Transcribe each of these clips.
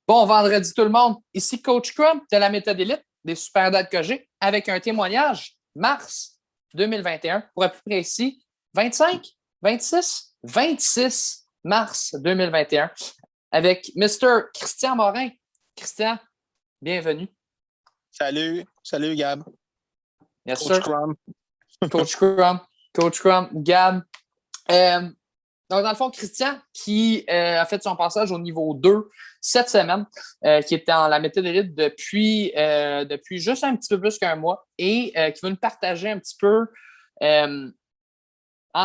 Bon vendredi tout le monde, ici Coach Crump de la méthode élite des super dates que j'ai avec un témoignage mars 2021 pour être plus précis 25, 26, 26 mars 2021 avec Mr. Christian Morin. Christian, bienvenue. Salut Gab. Yes, Coach sir. Crump. Coach Crump, Gab. Donc, dans le fond, Christian, qui a fait son passage au niveau 2 cette semaine, qui est dans la méthode élite depuis juste un petit peu plus qu'un mois et qui veut nous partager un petit peu en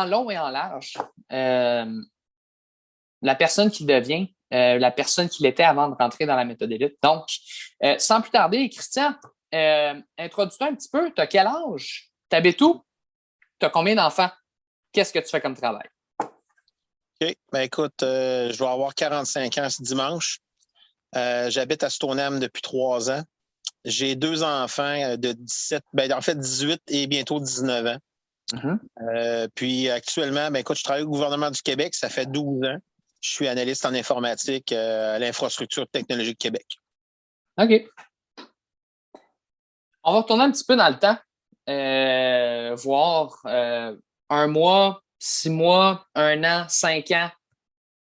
long et en large la personne qu'il devient, la personne qu'il était avant de rentrer dans la méthode élite. Donc, sans plus tarder, Christian, introduis-toi un petit peu. Tu as quel âge? Tu habites où? Tu as combien d'enfants? Qu'est-ce que tu fais comme travail? OK. Ben écoute, je vais avoir 45 ans ce dimanche. J'habite à Stoneham depuis 3 ans. J'ai 2 enfants de 18 et bientôt 19 ans. Puis actuellement, ben écoute, je travaille au gouvernement du Québec. Ça fait 12 ans. Je suis analyste en informatique à l'Infrastructure technologique Québec. OK. On va retourner un petit peu dans le temps, voir 1 mois, 6 mois, 1 an, 5 ans.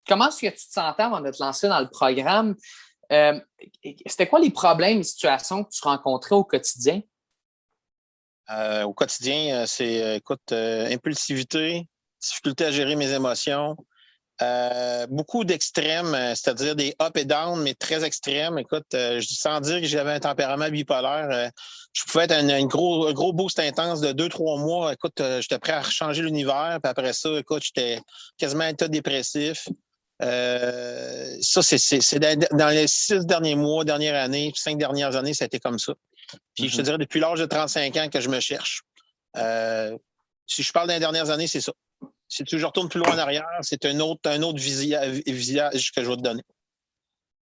Comment est-ce que tu te sentais avant de te lancer dans le programme? C'était quoi les problèmes et situations que tu rencontrais au quotidien? Au quotidien, c'est, impulsivité, difficulté à gérer mes émotions, beaucoup d'extrêmes, c'est-à-dire des up et down, mais très extrêmes. Écoute, sans dire que j'avais un tempérament bipolaire, je pouvais être un gros boost intense de 2-3 mois. Écoute, j'étais prêt à changer l'univers. Puis après ça, écoute, j'étais quasiment en état dépressif. Ça, c'est dans les 6 derniers mois, dernière année, 5 dernières années, ça a été comme ça. Puis je te dirais, depuis l'âge de 35 ans que je me cherche. Si je parle des dernières années, c'est ça. Si tu retournes plus loin en arrière, c'est un autre visage que je vais te donner.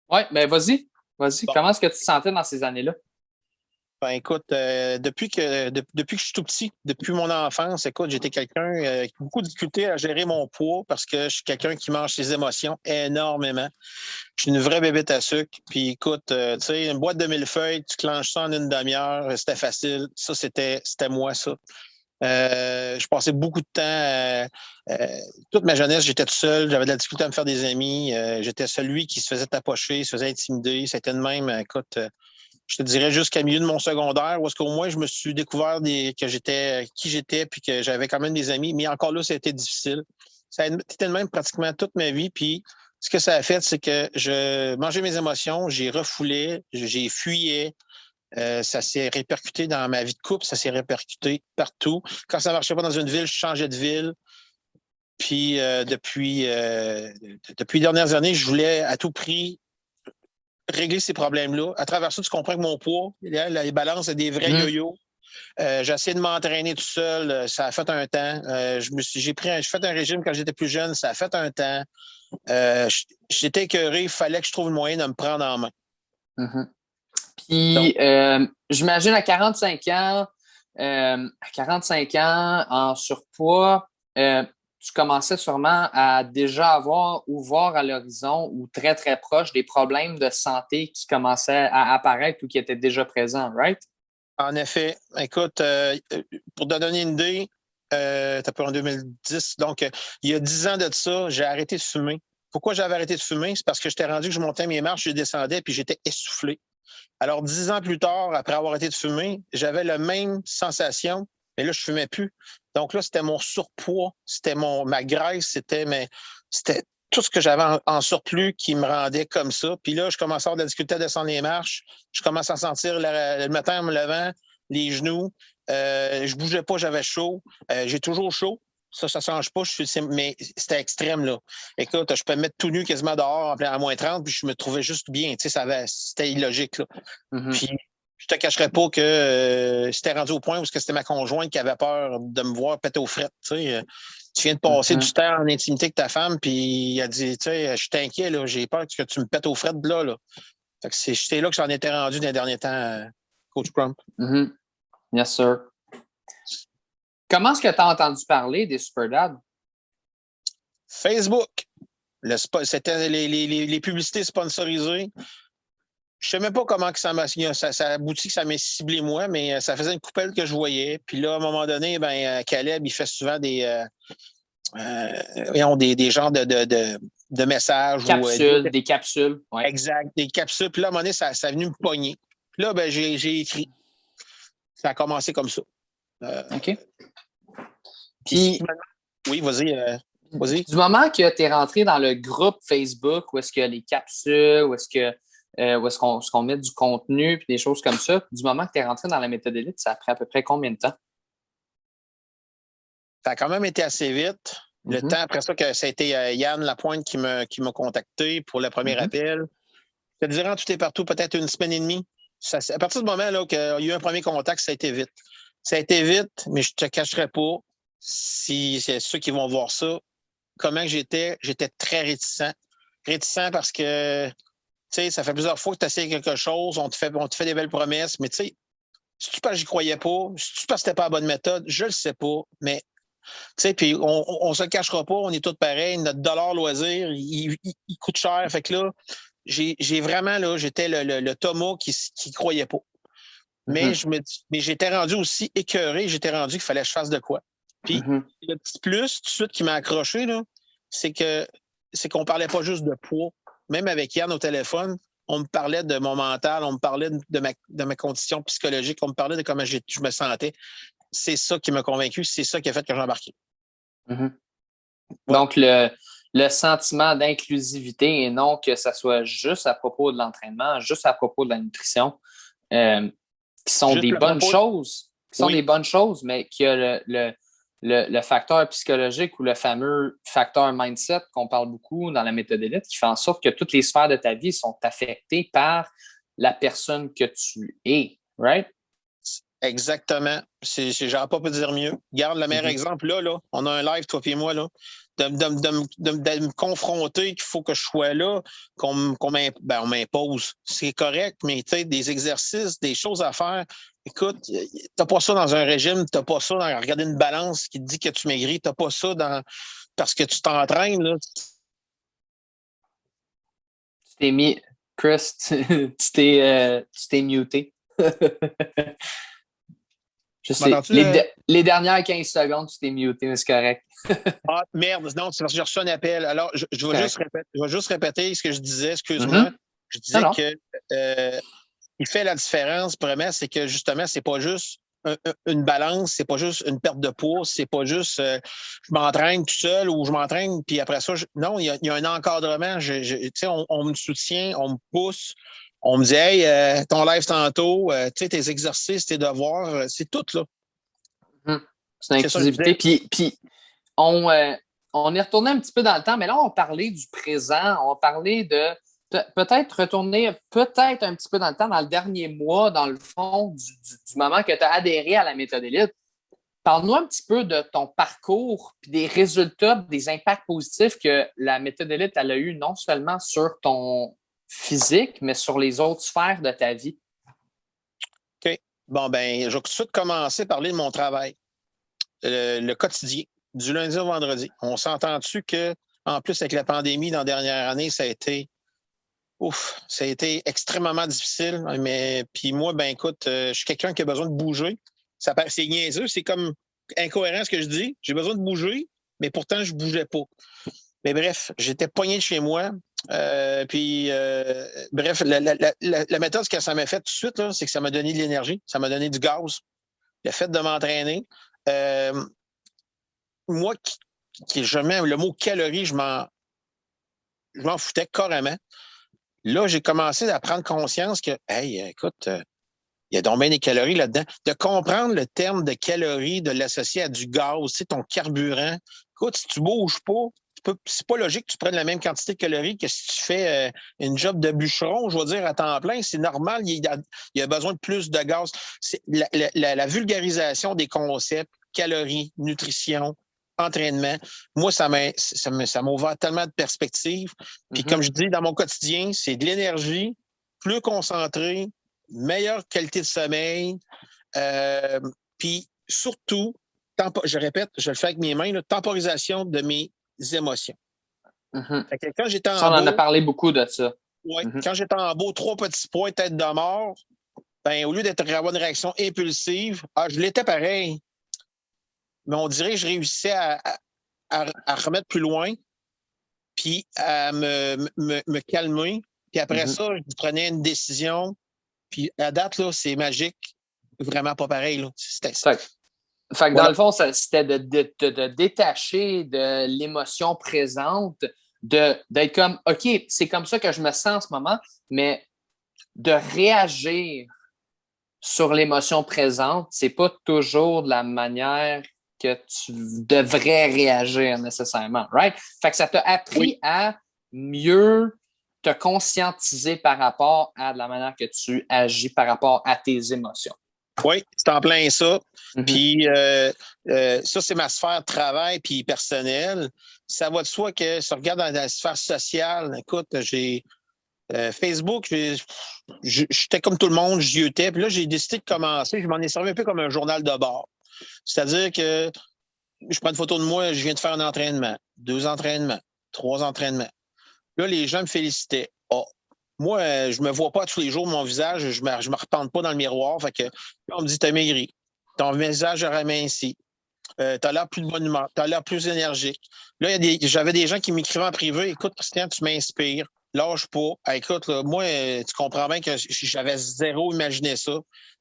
Oui, bien vas-y. Bon. Comment est-ce que tu te sentais dans ces années-là? Ben écoute, depuis que je suis tout petit, depuis mon enfance, écoute, j'étais quelqu'un qui a beaucoup de difficulté à gérer mon poids parce que je suis quelqu'un qui mange ses émotions énormément. Je suis une vraie bébête à sucre. Puis écoute, tu sais, une boîte de millefeuilles, tu clenches ça en une demi-heure, c'était facile. Ça, c'était moi, ça. Je passais beaucoup de temps. Toute ma jeunesse, j'étais tout seul. J'avais de la difficulté à me faire des amis. J'étais celui qui se faisait tapocher, se faisait intimider. C'était de même, écoute, je te dirais jusqu'à milieu de mon secondaire, où est-ce qu'au moins je me suis découvert que j'étais qui j'étais, puis que j'avais quand même des amis. Mais encore là, ça a été difficile. Ça a été de même pratiquement toute ma vie. Puis ce que ça a fait, c'est que je mangeais mes émotions, j'ai refoulé, j'ai fuyé. Ça s'est répercuté dans ma vie de couple, ça s'est répercuté partout. Quand ça ne marchait pas dans une ville, je changeais de ville. Puis depuis les dernières années, je voulais à tout prix régler ces problèmes-là. À travers ça, tu comprends que mon poids, les balances, c'est des vrais yo-yo. J'ai essayé de m'entraîner tout seul, ça a fait un temps. J'ai fait un régime quand j'étais plus jeune, ça a fait un temps. J'étais écœuré, il fallait que je trouve le moyen de me prendre en main. Puis, j'imagine à 45 ans, en surpoids, tu commençais sûrement à déjà avoir ou voir à l'horizon ou très, très proche des problèmes de santé qui commençaient à apparaître ou qui étaient déjà présents, right? En effet. Écoute, pour te donner une idée, t'as pas en 2010, donc il y a 10 ans de ça, j'ai arrêté de fumer. Pourquoi j'avais arrêté de fumer? C'est parce que j'étais rendu que je montais mes marches, je descendais, puis j'étais essoufflé. Alors, 10 ans plus tard, après avoir arrêté de fumer, j'avais la même sensation, mais là, je fumais plus. Donc là, c'était mon surpoids, c'était ma graisse, c'était tout ce que j'avais en surplus qui me rendait comme ça. Puis là, je commençais à avoir de la difficulté à descendre les marches. Je commençais à sentir le matin en me levant, les genoux. Je bougeais pas, j'avais chaud. J'ai toujours chaud. Ça change pas. Mais c'était extrême, là. Écoute, je peux me mettre tout nu quasiment dehors à moins 30, puis je me trouvais juste bien. Tu sais, c'était illogique, là. Puis, je te cacherais pas que c'était rendu au point où c'était ma conjointe qui avait peur de me voir péter aux frettes. Tu sais, tu viens de passer du temps en intimité avec ta femme, puis elle dit, tu sais, je suis inquiet, là, j'ai peur que tu me pètes aux frettes là. Fait que c'est là que j'en étais rendu dans les derniers temps, Coach Crump. Yes, sir. Comment est-ce que tu as entendu parler des Superdads? Facebook. C'était les publicités sponsorisées. Je sais même pas comment que ça aboutit que ça m'ait ciblé moi, mais ça faisait une coupelle que je voyais. Puis là, à un moment donné, Caleb, il fait souvent des genres de messages ou Des capsules, ouais. exact, des capsules. Puis là, à un moment donné, ça a venu me pogner. Puis là, j'ai écrit. Ça a commencé comme ça. OK. Puis, Puis, oui, vas-y. Vas-y. du moment que tu es rentré dans le groupe Facebook où est-ce qu'il y a les capsules, où est-ce qu'on met du contenu, puis des choses comme ça, du moment que tu es rentré dans la méthode élite, ça a pris à peu près combien de temps? Ça a quand même été assez vite. Le temps après ça, que ça a été Yann Lapointe qui m'a contacté pour le premier appel. Je te dirais en tout et partout, peut-être une semaine et demie. À partir du moment là, qu'il y a eu un premier contact, ça a été vite. Ça a été vite, mais je te cacherai pas, si c'est ceux qui vont voir ça, comment j'étais très réticent. Réticent parce que, tu sais, ça fait plusieurs fois que tu essaies quelque chose, on te fait des belles promesses, mais tu sais, si tu penses que j'y croyais pas, si tu penses que c'était pas la bonne méthode, je le sais pas, mais tu sais, puis on se le cachera pas, on est tous pareils, notre dollar loisir, il coûte cher, fait que là, j'ai vraiment, là, j'étais le Thomas qui croyait pas. Mais mais j'étais rendu aussi écœuré, j'étais rendu qu'il fallait que je fasse de quoi. Puis le petit plus, tout de suite, qui m'a accroché, là, c'est qu'on parlait pas juste de poids. Même avec Yann au téléphone, on me parlait de mon mental, on me parlait de ma condition psychologique, on me parlait de comment je me sentais. C'est ça qui m'a convaincu, c'est ça qui a fait que j'ai embarqué. Ouais. Ouais. Donc, le sentiment d'inclusivité et non que ça soit juste à propos de l'entraînement, juste à propos de la nutrition, qui sont Juste des bonnes choses, mais qu'il y a le facteur psychologique ou le fameux facteur mindset qu'on parle beaucoup dans la méthode élite qui fait en sorte que toutes les sphères de ta vie sont affectées par la personne que tu es, right? Exactement. J'aurais pas pu dire mieux. Regarde, le meilleur exemple, là, on a un live, toi et moi, là, de me confronter qu'il faut que je sois là, on m'impose. C'est correct, mais tu sais, des exercices, des choses à faire. Écoute, t'as pas ça dans un régime, t'as pas ça dans regarder une balance qui te dit que tu maigris, t'as pas ça parce que tu t'entraînes, là. Tu t'es mis, Chris, tu t'es muté. Je sais. Les dernières 15 secondes, tu t'es muté, mais c'est correct. Ah, merde, non, c'est parce que j'ai reçu un appel. Alors, je vais juste répéter ce que je disais, excuse-moi. Je disais que il fait la différence, vraiment, c'est que justement, c'est pas juste une balance, c'est pas juste une perte de poids, c'est pas juste je m'entraîne tout seul ou je m'entraîne, puis après ça, non, il y a un encadrement. Tu sais, on me soutient, on me pousse. On me dit, hey, ton live tantôt, tu sais, tes exercices, tes devoirs, c'est tout, là. C'est une inclusivité. Puis on est retourné un petit peu dans le temps, mais là, on parlait du présent, on parlait de peut-être retourner peut-être un petit peu dans le temps, dans le dernier mois, dans le fond, du moment que tu as adhéré à la méthode élite. Parle-nous un petit peu de ton parcours puis des résultats, des impacts positifs que la méthode élite elle a eu non seulement sur ton physique, mais sur les autres sphères de ta vie. OK. Bon, ben, je vais tout de suite commencer à parler de mon travail. Le quotidien, du lundi au vendredi. On s'entend-tu que, en plus, avec la pandémie dans la dernière année, ça a été extrêmement difficile. Mais puis moi, ben écoute, je suis quelqu'un qui a besoin de bouger. C'est niaiseux, c'est comme incohérent ce que je dis. J'ai besoin de bouger, mais pourtant, je bougeais pas. Mais bref, j'étais pogné de chez moi. Bref, la méthode, ce que ça m'a fait tout de suite, là, c'est que ça m'a donné de l'énergie, ça m'a donné du gaz. Le fait de m'entraîner. Moi, je mets le mot calories, je m'en foutais carrément. Là, j'ai commencé à prendre conscience que, hey, écoute, il y a donc bien des calories là-dedans. De comprendre le terme de calories, de l'associer à du gaz, tu sais, ton carburant. Écoute, si tu bouges pas, c'est pas logique que tu prennes la même quantité de calories que si tu fais une job de bûcheron, je veux dire, à temps plein. C'est normal, il y a besoin de plus de gaz. C'est la vulgarisation des concepts, calories, nutrition, entraînement. Moi, ça m'a ouvert tellement de perspectives. Puis comme je dis, dans mon quotidien, c'est de l'énergie, plus concentré, meilleure qualité de sommeil, puis surtout, je répète, je le fais avec mes mains, là, temporisation de mes émotions. Fait que quand j'étais Ça, en on en a bas, parlé beaucoup de ça. Ouais. Mhm. Quand j'étais en beau, 3 petits points, tête de mort, ben, au lieu d'avoir une réaction impulsive, je l'étais pareil. Mais on dirait que je réussissais à remettre plus loin, puis à me calmer. Puis après Mhm. ça, je prenais une décision. Puis à date, là, c'est magique. Vraiment pas pareil. Là. Fait, fait que dans Voilà. le fond, c'était de détacher de l'émotion présente, d'être comme, OK, c'est comme ça que je me sens en ce moment, mais de réagir sur l'émotion présente, c'est pas toujours de la manière que tu devrais réagir nécessairement, right? Fait que ça t'a Oui, appris à mieux te conscientiser par rapport à la manière que tu agis par rapport à tes émotions. oui, c'est en plein ça. Mhm. Puis ça, c'est ma sphère de travail puis personnelle. Ça va de soi que si on regarde dans la sphère sociale, écoute, j'ai Facebook, j'étais comme tout le monde, j'y étais. Puis là, j'ai décidé de commencer. Je m'en ai servi un peu comme un journal de bord. C'est-à-dire que je prends une photo de moi, je viens de faire un entraînement, 2 entraînements, 3 entraînements. Là, les gens me félicitaient. Oh, moi, je me vois pas tous les jours mon visage, je me repente pas dans le miroir. Fait que là, on me dit, t'as maigri. Ton visage a raminci. T'as l'air plus de bonne humeur. T'as l'air plus énergique. Là, j'avais des gens qui m'écrivaient en privé, écoute, Christian, tu m'inspires. Lâche pas. Écoute, là, moi, tu comprends bien que j'avais zéro imaginé ça.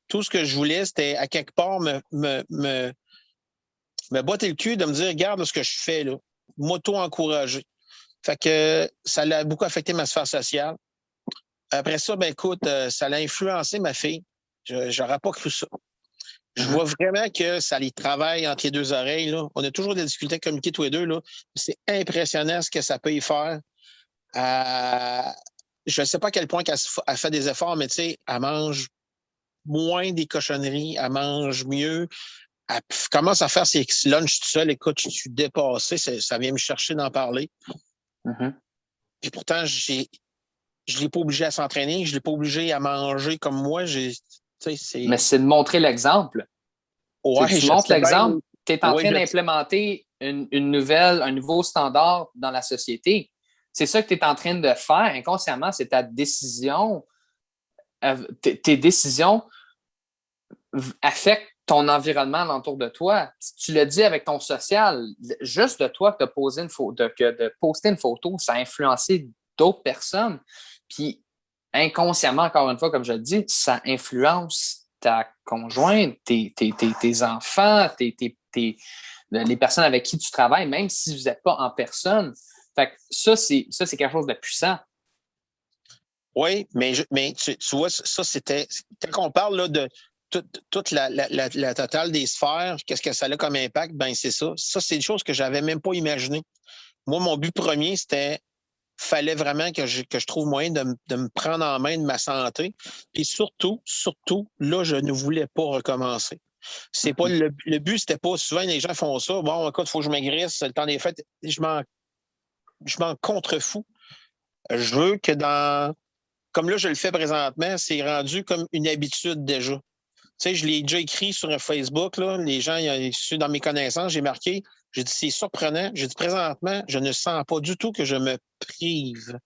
Tout ce que je voulais, c'était à quelque part me botter le cul de me dire, regarde ce que je fais, là. M'auto-encourager. Fait que ça l'a beaucoup affecté ma sphère sociale. Après ça, ben écoute, ça l'a influencé ma fille. J'aurais pas cru ça. Je Mhm. vois vraiment que ça les travaille entre les deux oreilles. Là. On a toujours des difficultés à communiquer tous les deux. Là. C'est impressionnant ce que ça peut y faire. Je ne sais pas à quel point elle fait des efforts, mais tu sais, elle mange moins des cochonneries, elle mange mieux. Elle commence à faire ses lunchs tout seul. Écoute, je suis dépassé. Ça vient me chercher d'en parler. Mhm. Puis pourtant, je ne l'ai pas obligé à s'entraîner, je ne l'ai pas obligé à manger comme moi. Mais c'est de montrer l'exemple. Ouais, Tu je montres sais bien. l'exemple, tu es en Oui, train d'implémenter un nouveau standard dans la société. C'est ça que tu es en train de faire inconsciemment, c'est ta décision. Tes décisions affectent ton environnement alentour de toi. Tu le dis avec ton social, juste de toi que de poser une photo, de poster une photo, ça a influencé d'autres personnes. Puis inconsciemment, encore une fois, comme je le dis, ça influence ta conjointe, tes enfants, les personnes avec qui tu travailles, même si vous n'êtes pas en personne. Fait que ça, c'est quelque chose de puissant. Oui, mais tu vois, ça, c'était. Quand on parle là, de toute la totale des sphères, qu'est-ce que ça a comme impact? Ben, c'est ça. Ça, c'est des choses que je n'avais même pas imaginées. Moi, mon but premier, c'était fallait vraiment que je trouve moyen de me prendre en main de ma santé. Puis surtout, là, je ne voulais pas recommencer. C'est pas le but, c'était pas souvent les gens font ça. Bon, écoute, il faut que je maigrisse, c'est le temps des fêtes. Je m'en contrefous. Je veux que comme là, je le fais présentement, c'est rendu comme une habitude déjà. Tu sais, je l'ai déjà écrit sur un Facebook, là, les gens, dans mes connaissances, j'ai marqué, j'ai dit, c'est surprenant. J'ai dit, présentement, je ne sens pas du tout que je me prive.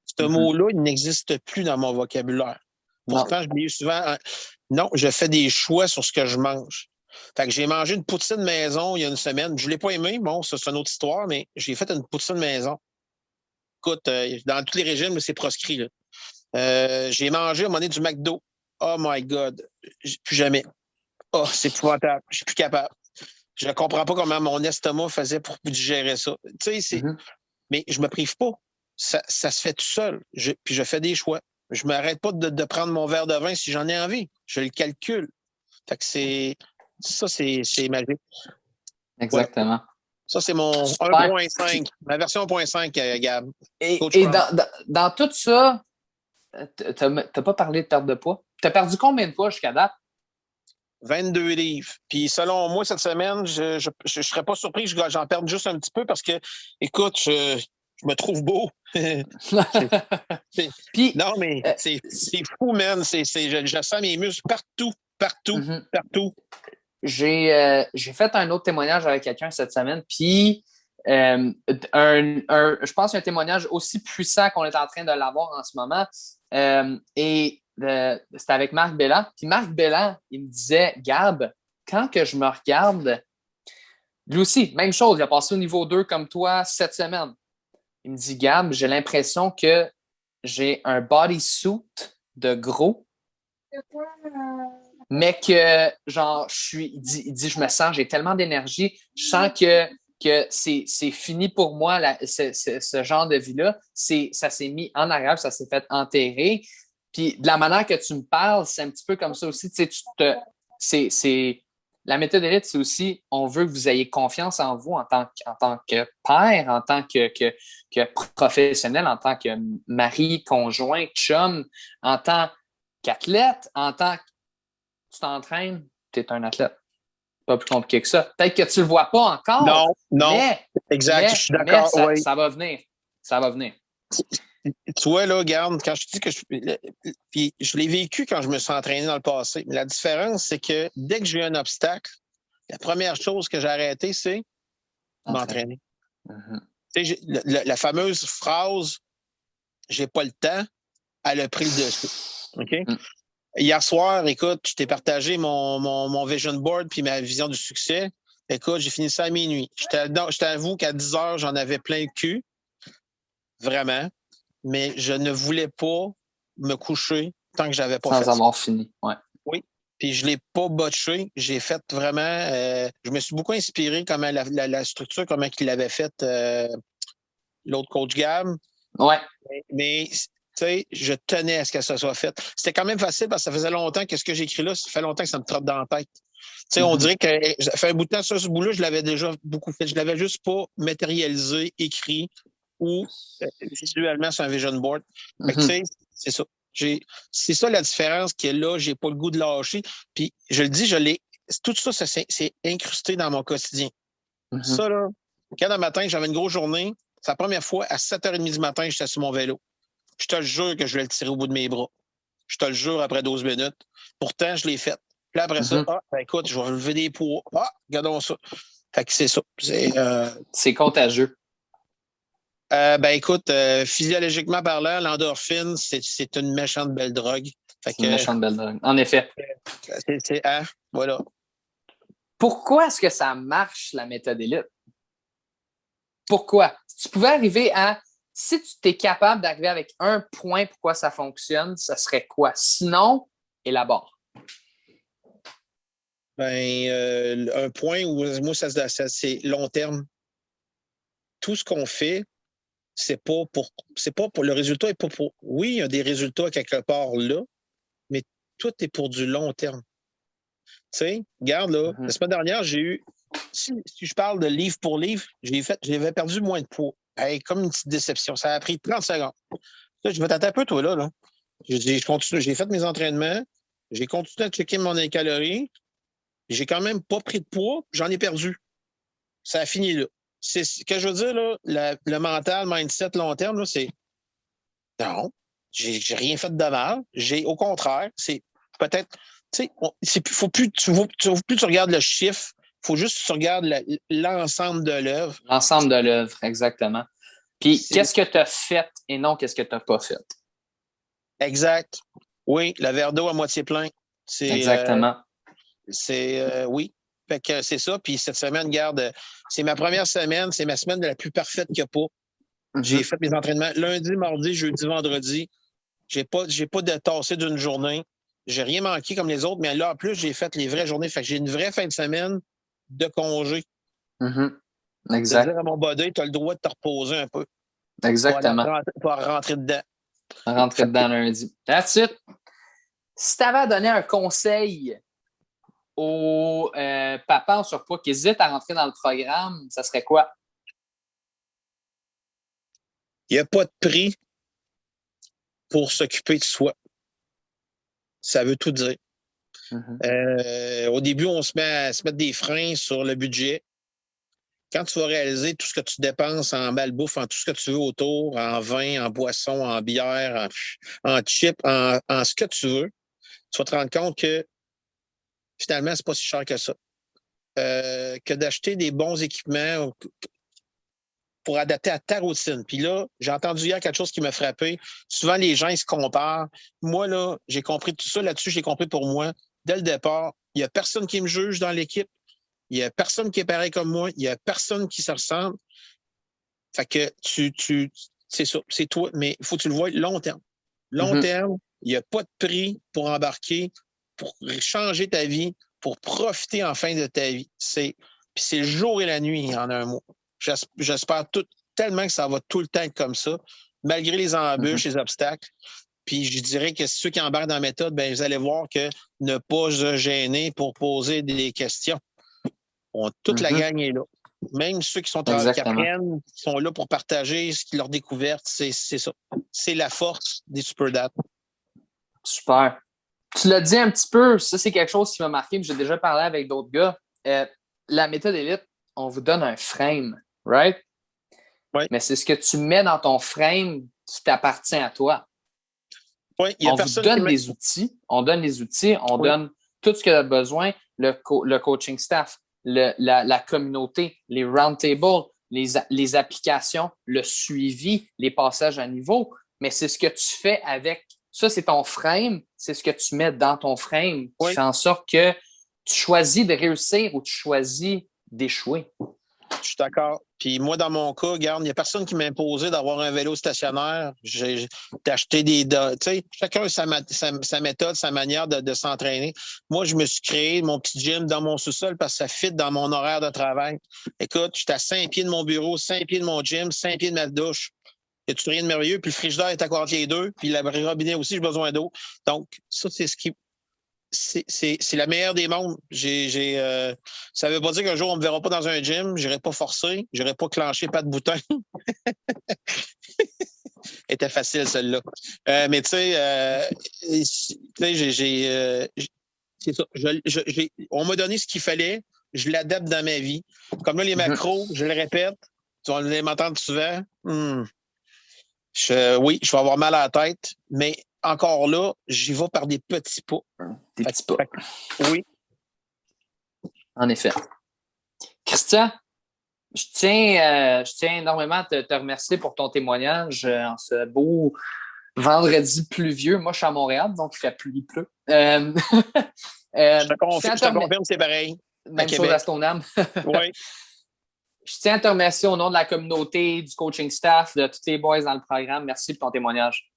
Ce Mm-hmm. mot-là, il n'existe plus dans mon vocabulaire. Non. Pourtant, je l'ai eu souvent. Non, je fais des choix sur ce que je mange. Fait que j'ai mangé une poutine maison il y a une semaine. Je ne l'ai pas aimé, bon, ça, c'est une autre histoire, mais j'ai fait une poutine maison. Écoute, dans tous les régimes, c'est proscrit, là. J'ai mangé à un moment donné du McDo. Oh my God. Plus jamais. Oh, c'est épouvantable. Je suis plus capable. Je ne comprends pas comment mon estomac faisait pour digérer ça. Tu sais, Mm-hmm. mais je me prive pas. Ça se fait tout seul. Puis je fais des choix. Je m'arrête pas de prendre mon verre de vin si j'en ai envie. Je le calcule. Fait que c'est magique. Voilà. Exactement. Ça, c'est mon Super. 1.5, ma version 1.5, Gab. Et, Coach et Prime. dans tout ça, t'as pas parlé de perte de poids. T'as perdu combien de poids jusqu'à date? 22 livres. Puis selon moi, cette semaine, je serais pas surpris que j'en perde juste un petit peu parce que, écoute, je me trouve beau. C'est- Puis, non, mais euh, c'est fou, man. Je sens mes muscles partout, partout, mhm. partout. J'ai fait un autre témoignage avec quelqu'un cette semaine, puis Je pense un témoignage aussi puissant qu'on est en train de l'avoir en ce moment. C'était avec Marc Belland. Puis Marc Belland, il me disait, Gab, quand que je me regarde, lui aussi, même chose, il a passé au niveau 2 comme toi cette semaine. Il me dit, Gab, j'ai l'impression que j'ai un bodysuit de gros, mais que, genre, il dit, je me sens, j'ai tellement d'énergie, je sens que c'est fini pour moi, ce genre de vie-là. Ça s'est mis en arrière, ça s'est fait enterrer. Puis de la manière que tu me parles, c'est un petit peu comme ça aussi. Tu sais, la méthode élite, c'est aussi, on veut que vous ayez confiance en vous en tant que père, en tant que professionnel, en tant que mari, conjoint, chum, en tant qu'athlète, en tant que tu t'entraînes, tu es un athlète. Pas plus compliqué que ça. Peut-être que tu ne le vois pas encore, Non, exact, je suis d'accord, oui. Ça va venir. Ça va venir. Tu vois, là, regarde, quand je dis que puis je l'ai vécu quand je me suis entraîné dans le passé. Mais la différence, c'est que dès que j'ai eu un obstacle, la première chose que j'ai arrêté, c'est m'entraîner. Mm-hmm. Tu sais, la fameuse phrase j'ai pas le temps, elle a pris le dessus. OK? Mm. Hier soir, écoute, je t'ai partagé mon vision board puis ma vision du succès. Écoute, j'ai fini ça à minuit. Je t'avoue qu'à 10 heures, j'en avais plein le cul. Vraiment. Mais je ne voulais pas me coucher tant que j'avais pas fait ça. Sans avoir fini, ouais. Oui. Puis je l'ai pas botché. J'ai fait vraiment... je me suis beaucoup inspiré comment la structure, comment il avait fait l'autre coach Gab. Ouais. Mais tu sais, je tenais à ce que ça soit fait. C'était quand même facile parce que ça faisait longtemps que ce que j'ai écrit là, ça fait longtemps que ça me trotte dans la tête. Tu sais, on dirait que ça fait un bout de temps, ce bout-là, je l'avais déjà beaucoup fait. Je l'avais juste pas matérialisé, écrit ou visuellement sur un vision board. Fait que, tu sais, c'est ça. C'est ça la différence qui est là, j'ai pas le goût de lâcher. Puis je le dis, tout ça, c'est incrusté dans mon quotidien. Ça, là, quand un matin, j'avais une grosse journée, c'est la première fois, à 7h30 du matin, j'étais sur mon vélo. Je te jure que je vais le tirer au bout de mes bras. Je te le jure après 12 minutes. Pourtant, je l'ai fait. Puis après ça, écoute, je vais lever des poids. Regardons ça. Fait que c'est ça. C'est contagieux. Écoute, physiologiquement parlant, l'endorphine, c'est une méchante belle drogue. C'est une méchante belle drogue. En effet. Voilà. Pourquoi est-ce que ça marche, la méthode élite? Pourquoi? Si tu pouvais arriver si tu es capable d'arriver avec un point pourquoi ça fonctionne, ça serait quoi? Sinon, élabore. Un point où moi, c'est long terme. Tout ce qu'on fait, c'est pas pour le résultat est pas pour. Oui, il y a des résultats quelque part là, mais tout est pour du long terme. Tu sais, regarde là, la semaine dernière, j'ai eu, si je parle de livre pour livre, j'avais perdu moins de poids. Comme une petite déception. Ça a pris 30 secondes. Là, je vais t'attendre un peu, toi, là. J'ai fait mes entraînements, j'ai continué à checker mon calories, j'ai quand même pas pris de poids, j'en ai perdu. Ça a fini là. C'est ce que je veux dire, là, le mental, mindset long terme, là, c'est non, j'ai rien fait de mal. Au contraire, c'est peut-être, tu sais, faut plus tu regardes le chiffre, faut juste que tu regardes l'ensemble de l'œuvre. L'ensemble de l'œuvre, exactement. Puis, qu'est-ce que tu as fait et non qu'est-ce que tu n'as pas fait? Exact. Oui, le verre d'eau à moitié plein. Exactement. Oui. Fait que c'est ça. Puis cette semaine, regarde, c'est ma première semaine. C'est ma semaine la plus parfaite qu'il n'y a pas. J'ai fait mes entraînements lundi, mardi, jeudi, vendredi. J'ai pas de tassé d'une journée. J'ai rien manqué comme les autres, mais là, en plus, j'ai fait les vraies journées. Fait que j'ai une vraie fin de semaine de congé. Exact. De dire à mon body, tu as le droit de te reposer un peu. Exactement. Pour rentrer dedans. Rentrer dedans lundi. That's it. Si tu avais à donner un conseil aux papas en surpoids qui hésitent à rentrer dans le programme, ça serait quoi? Il n'y a pas de prix pour s'occuper de soi. Ça veut tout dire. Au début, on se met à se mettre des freins sur le budget. Quand tu vas réaliser tout ce que tu dépenses en malbouffe, en tout ce que tu veux autour, en vin, en boisson, en bière, en chips, en ce que tu veux, tu vas te rendre compte que finalement, c'est pas si cher que ça. Que d'acheter des bons équipements pour adapter à ta routine. Puis là, j'ai entendu hier quelque chose qui m'a frappé. Souvent, les gens, ils se comparent. Moi, là, j'ai compris tout ça là-dessus, j'ai compris pour moi. Dès le départ, il n'y a personne qui me juge dans l'équipe. Il n'y a personne qui est pareil comme moi. Il n'y a personne qui se ressemble. Fait que c'est ça, c'est toi. Mais il faut que tu le vois long terme. Long terme, il n'y a pas de prix pour embarquer, pour changer ta vie, pour profiter enfin de ta vie. Puis c'est le jour et la nuit en un mot. J'espère tellement que ça va tout le temps être comme ça, malgré les embûches, les obstacles. Puis je dirais que ceux qui embarquent dans la méthode, ben, vous allez voir que ne pas se gêner pour poser des questions. Toute la gang est là. Même ceux qui apprennent, qui sont là pour partager leur découverte, c'est ça. C'est la force des SuperDAT. Super. Tu l'as dit un petit peu, ça c'est quelque chose qui m'a marqué, j'ai déjà parlé avec d'autres gars. La méthode élite, on vous donne un frame, right? Oui. Mais c'est ce que tu mets dans ton frame qui t'appartient à toi. Oui, on vous donne des outils, on donne les outils, on donne tout ce que tu as besoin, le coaching staff, la communauté, les roundtables, les applications, le suivi, les passages à niveau. Mais c'est ce que tu fais avec. Ça, c'est ton frame, c'est ce que tu mets dans ton frame qui fait en sorte que tu choisis de réussir ou tu choisis d'échouer. Je suis d'accord. Puis moi, dans mon cas, regarde, il n'y a personne qui m'a imposé d'avoir un vélo stationnaire. J'ai acheté tu sais, chacun sa méthode, sa manière de s'entraîner. Moi, je me suis créé mon petit gym dans mon sous-sol parce que ça fit dans mon horaire de travail. Écoute, j'étais à 5 pieds de mon bureau, 5 pieds de mon gym, 5 pieds de ma douche. Il y a tout rien de merveilleux. Puis le frigidaire est à côté entre les deux. Puis le robinet aussi, j'ai besoin d'eau. Donc, ça, c'est ce qui... C'est la meilleure des mondes. Ça ne veut pas dire qu'un jour, on ne me verra pas dans un gym. Je n'irai pas forcer. Je n'irai pas clencher pas de bouton. Était facile, celle-là. Mais tu sais, c'est ça. On m'a donné ce qu'il fallait. Je l'adapte dans ma vie. Comme là, les macros, je le répète. Tu vas m'entendre souvent. Oui, je vais avoir mal à la tête, mais encore là, j'y vais par des petits pas. Des petits pas. Oui. En effet. Christian, je tiens énormément à te remercier pour ton témoignage en ce beau vendredi pluvieux. Moi, je suis à Montréal, donc il fait pluie, pleut. Je te confirme, c'est pareil. Même chose à Stoneham. Oui. Je tiens à te remercier au nom de la communauté, du coaching staff, de tous les boys dans le programme. Merci pour ton témoignage.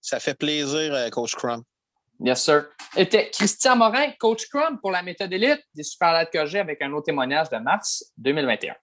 Ça fait plaisir, Coach Crum. Yes, sir. C'était Christian Morin, Coach Crum pour la méthode élite des Super Lattes que j'ai avec un autre témoignage de mars 2021.